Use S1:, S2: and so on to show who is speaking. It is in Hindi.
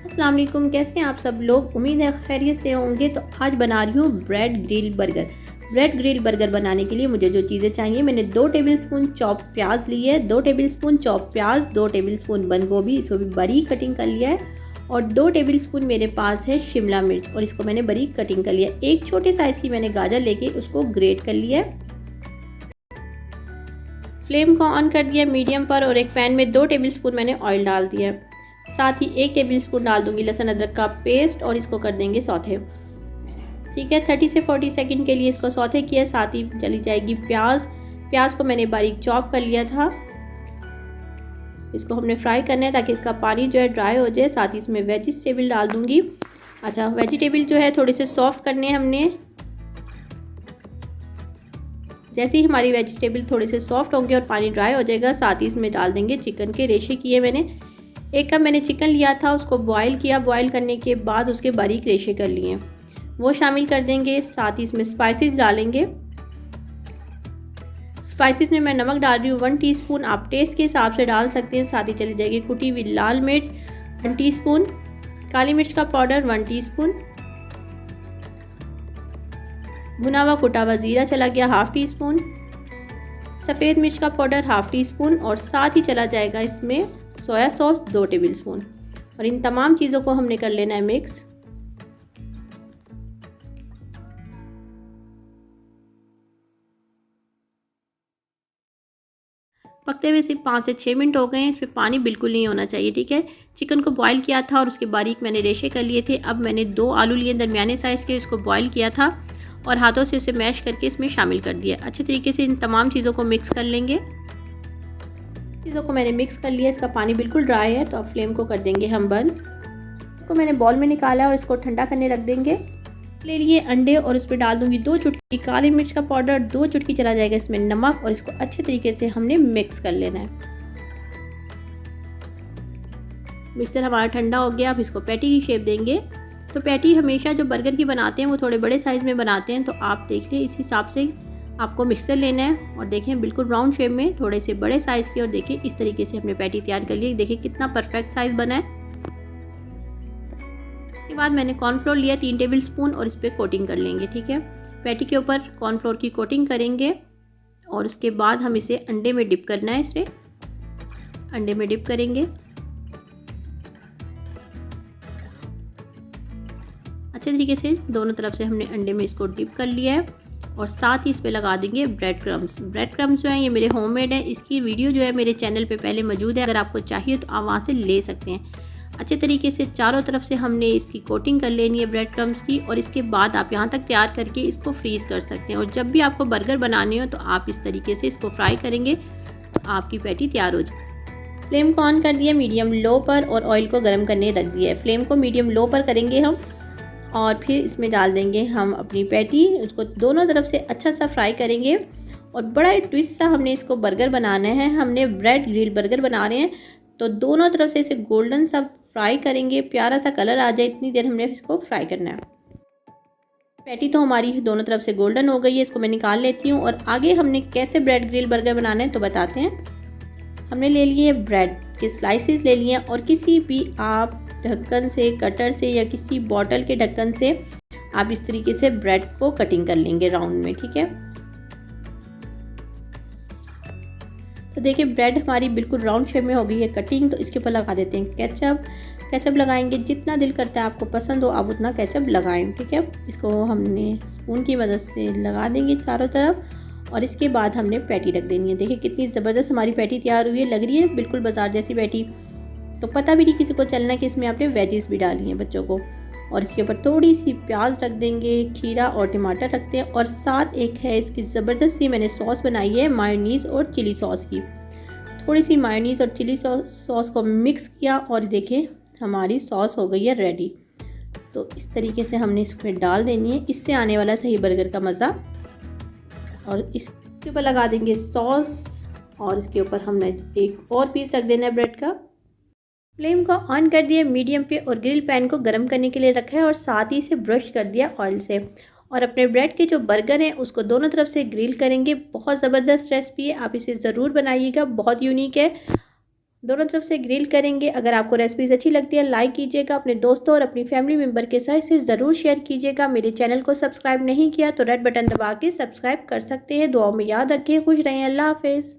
S1: अस्सलाम वालेकुम, कैसे हैं आप सब लोग। उम्मीद है खैरियत से होंगे। तो आज बना रही हूँ bread grill burger. Bread grill burger बनाने के लिए मुझे जो चीज़ें चाहिए, मैंने 2 टेबलस्पून चॉप प्याज ली है, 2 टेबलस्पून चॉप प्याज, 2 टेबलस्पून बंद गोभी, इसको भी बारीक कटिंग कर लिया है, और 2 टेबलस्पून मेरे पास है शिमला मिर्च और इसको मैंने बारीक कटिंग कर लिया। एक छोटे साइज़ की मैंने गाजर लेके उसको ग्रेट कर लिया है। फ्लेम को ऑन कर दिया मीडियम पर और एक पैन में 2 टेबलस्पून मैंने ऑयल डाल दिया है। साथ ही 1 टेबलस्पून डाल दूंगी लहसुन अदरक का पेस्ट और इसको कर देंगे सौथे। ठीक है, 30 से 40 सेकंड के लिए इसको सौथे किया। साथ ही चली जाएगी प्याज को मैंने बारीक चॉप कर लिया था। इसको हमने फ्राई करना है ताकि इसका पानी जो है ड्राई हो जाए। साथ ही इसमें वेजिटेबल डाल दूंगी। अच्छा, वेजिटेबल जो है थोड़े से सॉफ्ट करने हैं हमने। जैसे ही हमारी वेजिटेबल थोड़े से सॉफ्ट होंगे और पानी ड्राई हो जाएगा, साथ ही इसमें डाल देंगे चिकन के रेशे किए मैंने। 1 कप मैंने चिकन लिया था, उसको बॉईल किया। बॉईल करने के बाद उसके बारीक रेशे कर लिए, वो शामिल कर देंगे। साथ ही इसमें स्पाइसेस डालेंगे। स्पाइसेस में मैं नमक डाल रही हूँ 1 टीस्पून, आप टेस्ट के हिसाब से डाल सकते हैं। साथ ही चली जाएगी कुटी हुई लाल मिर्च 1 टीस्पून, काली मिर्च का पाउडर 1 टीस्पून, भुना हुआ कुटा हुआ ज़ीरा चला गया 1/2 टीस्पून, सफ़ेद मिर्च का पाउडर 1/2 टीस्पून, और साथ ही चला जाएगा इसमें सोया सॉस 2 टेबलस्पून। और इन तमाम चीज़ों को हमने कर लेना है मिक्स। पकते हुए सिर्फ 5 से 6 मिनट हो गए हैं। इसमें पानी बिल्कुल नहीं होना चाहिए। ठीक है, चिकन को बॉईल किया था और उसके बारीक मैंने रेशे कर लिए थे। अब मैंने 2 आलू लिए दरमियाने साइज़ के, इसको बॉईल किया था और हाथों से इसे मैश करके इसमें शामिल कर दिया। अच्छे तरीके से इन तमाम चीज़ों को मिक्स कर लेंगे। चीज़ों को मैंने मिक्स कर लिया। इसका पानी बिल्कुल ड्राई है, तो अब फ्लेम को कर देंगे हम बंद। इसको मैंने बॉल में निकाला और इसको ठंडा करने रख देंगे। ले लिए अंडे और उस पर डाल दूंगी 2 चुटकी काली मिर्च का पाउडर, 2 चुटकी चला जाएगा इसमें नमक, और इसको अच्छे तरीके से हमने मिक्स कर लेना है। मिक्सर हमारा ठंडा हो गया। अब इसको पैटी की शेप देंगे। तो पैटी हमेशा जो बर्गर की बनाते हैं वो थोड़े बड़े साइज़ में बनाते हैं, तो आप देख लें इस हिसाब से आपको मिक्सर लेना है। और देखें बिल्कुल राउंड शेप में, थोड़े से बड़े साइज़ के। और देखिए इस तरीके से हमने पैटी तैयार कर ली। देखिए कितना परफेक्ट साइज़ बना है। उसके बाद मैंने कॉर्नफ्लोर लिया 3 टेबलस्पून और इस पर कोटिंग कर लेंगे। ठीक है, पैटी के ऊपर कॉर्नफ्लोर की कोटिंग करेंगे और उसके बाद हम इसे अंडे में डिप करना है। इसे अंडे में डिप करेंगे। अच्छे तरीके से दोनों तरफ से हमने अंडे में इसको डिप कर लिया है। और साथ ही इस पे लगा देंगे ब्रेड क्रम्स। ब्रेड क्रम्स जो है ये मेरे होममेड है। इसकी वीडियो जो है मेरे चैनल पे पहले मौजूद है, अगर आपको चाहिए तो आप वहाँ से ले सकते हैं। अच्छे तरीके से चारों तरफ से हमने इसकी कोटिंग कर लेनी है ब्रेड क्रम्स की। और इसके बाद आप यहाँ तक तैयार करके इसको फ्रीज़ कर सकते हैं। और जब भी आपको बर्गर बनाने हो तो आप इस तरीके से इसको फ्राई करेंगे तो आपकी पैटी तैयार हो जाए। फ्लेम को ऑन कर दिया मीडियम लो पर और ऑयल को गर्म करने रख दिया है। फ्लेम को मीडियम लो पर करेंगे हम, और फिर इसमें डाल देंगे हम अपनी पैटी। उसको दोनों तरफ से अच्छा सा फ्राई करेंगे। और बड़ा ट्विस्ट सा हमने इसको बर्गर बनाना है। हमने ब्रेड ग्रिल बर्गर बना रहे हैं, तो दोनों तरफ से इसे गोल्डन सा फ्राई करेंगे, प्यारा सा कलर आ जाए, इतनी देर हमने इसको फ्राई करना है। पैटी तो हमारी दोनों तरफ से गोल्डन हो गई है, इसको मैं निकाल लेती हूँ। और आगे हमने कैसे ब्रेड ग्रिल बर्गर बनाना है तो बताते हैं। हमने ले लिए ब्रेड के स्लाइसेस ले लिए, और किसी भी आप ढक्कन से, कटर से या किसी बॉटल के ढक्कन से आप इस तरीके से ब्रेड को कटिंग कर लेंगे राउंड में। ठीक है, तो देखिए ब्रेड हमारी बिल्कुल राउंड शेप में हो गई है कटिंग। तो इसके ऊपर लगा देते हैं केचप। केचप लगाएंगे, जितना दिल करता है आपको पसंद हो आप उतना केचप लगाएं। ठीक है, इसको हमने स्पून की मदद से लगा देंगे चारों तरफ। और इसके बाद हमने पैटी रख देनी है। देखिए कितनी ज़बरदस्त हमारी पैटी तैयार हुई है, लग रही है बिल्कुल बाजार जैसी पैटी। तो पता भी नहीं किसी को चलना कि इसमें आपने वेजिस भी डाली हैं बच्चों को। और इसके ऊपर थोड़ी सी प्याज रख देंगे, खीरा और टमाटर रखते हैं। और साथ एक है इसकी ज़बरदस्त सी मैंने सॉस बनाई है मायोनीज़ और चिली सॉस की। थोड़ी सी मायोनीज़ और चिली सॉस को मिक्स किया और देखें हमारी सॉस हो गई है रेडी। तो इस तरीके से हमने इसमें डाल देनी है, इससे आने वाला सही बर्गर का मज़ा। और इसके ऊपर लगा देंगे सॉस, और इसके ऊपर हमने एक और पीस रख देना है ब्रेड का। फ्लेम को ऑन कर दिया मीडियम पे और ग्रिल पैन को गर्म करने के लिए रखा है, और साथ ही इसे ब्रश कर दिया ऑयल से। और अपने ब्रेड के जो बर्गर हैं उसको दोनों तरफ से ग्रिल करेंगे। बहुत ज़बरदस्त रेसिपी है, आप इसे ज़रूर बनाइएगा, बहुत यूनिक है। दोनों तरफ से ग्रिल करेंगे। अगर आपको रेसिपीज़ अच्छी लगती है लाइक कीजिएगा, अपने दोस्तों और अपनी फैमिली मेम्बर के साथ इसे ज़रूर शेयर कीजिएगा। मेरे चैनल को सब्सक्राइब नहीं किया तो रेड बटन दबा के सब्सक्राइब कर सकते हैं। दुआओं में याद रखें। खुश रहें। अल्लाह हाफिज़।